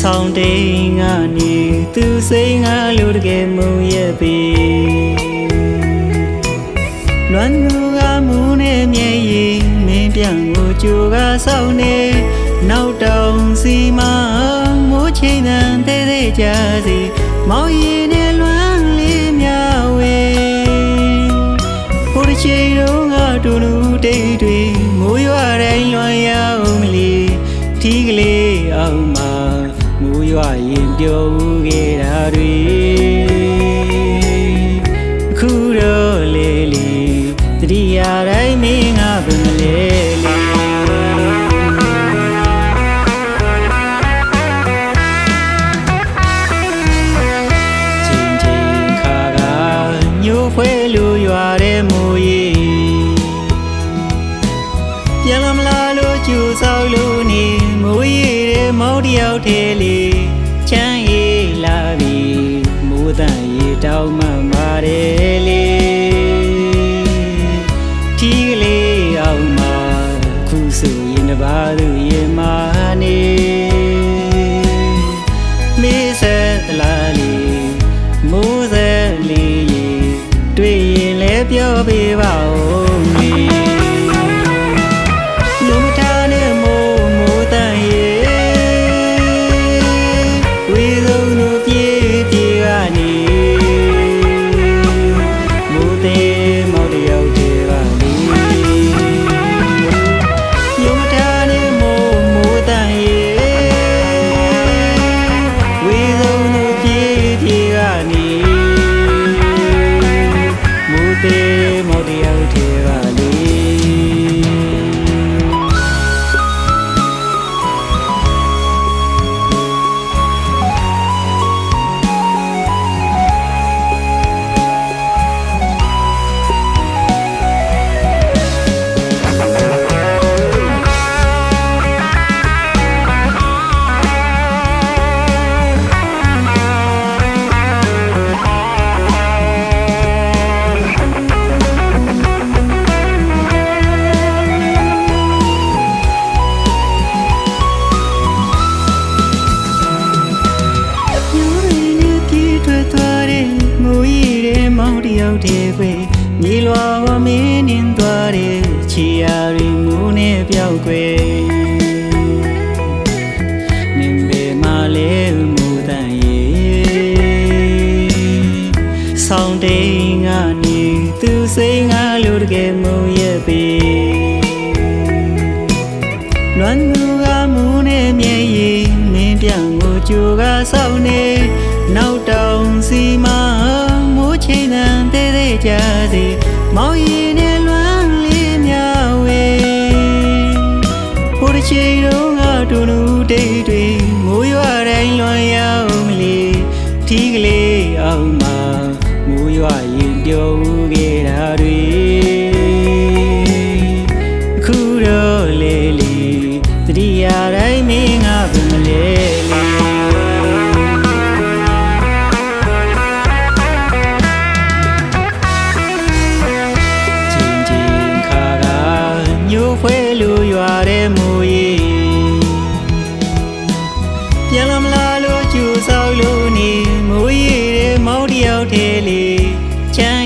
ဆောင်တိန်ကနေသူစိတ်ငါလိုတကယ်မုံရဲ့ပေလွမ်းသူကမူနဲ့မြဲရည်မင်းပြန်ကိုကြိုကဆောင်နေနောက်တောင်စီမမိုးချိန်တန်သေးသေးကြစီမောင်ရည်နဲ့လွမ်းလေးများဝေဟိုတစ်ချိန်တော့ငါတို့လူတိတ်တွေမိုးရွာတိုင်းလွမ်းရအောင်မလီထီးကလေးအောင်မှာမိုးရွာရင်ပြုံးခဲ့တာတွေအခုတော့လေလေတတိယတိုင်းမင်းငါဘယ်မလဲလေဖွဲ့လို့ရွာတဲ့မိုးရီပြန်လာမလားလို့ကြိုးဆောက်လို့နေမိုးရီတဲ့မောင်တယောက်ထဲလေးချမ်းရီလာပြီမိုးတန်ရီတောင်းမှပါတယ်လေထီးကလေးအောင်မှာခုဆိုရင်တပါးသူရင်မာနေမေးဆက်တလားလေးမိုးဆက်လေးတွေ့ရင်လည်းပြောပေးပါဦးမေလူမထားနဲ့မိုးတန်ရေဝေဆုံးသူပြေးပြေးကနေမိုးသေးမောင်တယောက်တည်းပါလေလူမထားနဲ့မိုးတန်ရေဝေဆုံးသူပြေးပြေးကနေမော်ဒီယောက်ထဲပါလေမောင်တယောက်တည်းပဲမြေလွာဝမင်းနင်းသွားတဲ့ချီယာရီမူနဲ့ပြောက်ွယ်နင်းပေမလေးမူတန်ရေဆောင်တိန်ကနေသူစိတ်ငါလိုတကယ်မုံရဲ့ပေလွမ်းသူကမူနဲ့မြဲရည်မင်းပြန်ကိုကြိုကဆောင်နေနောက်တောင်စီမမိုးချိန်တန်သေးသေးကြစီမောင်ရည်နဲ့လွမ်းလေးများဝေဟိုတစ်ချိန်တော့ငါတို့လူတိတ်တွေမိုးရွာတိုင်းလွမ်းရအောင်မလီထီးကလေးအောင်မှာမိုးရွာရင်ပြုံးခဲ့တာတွေအခုတော့လေလေတတိယတိုင်းမင်းငါဘယ်မလဲလေဖွဲ့လို့ရွာတဲ့မိုးရီပြန်လာမလားလို့ကြိုးဆောက်လို့နေမိုးရီတဲ့မောင်တယောက်ထဲလေးချမ်း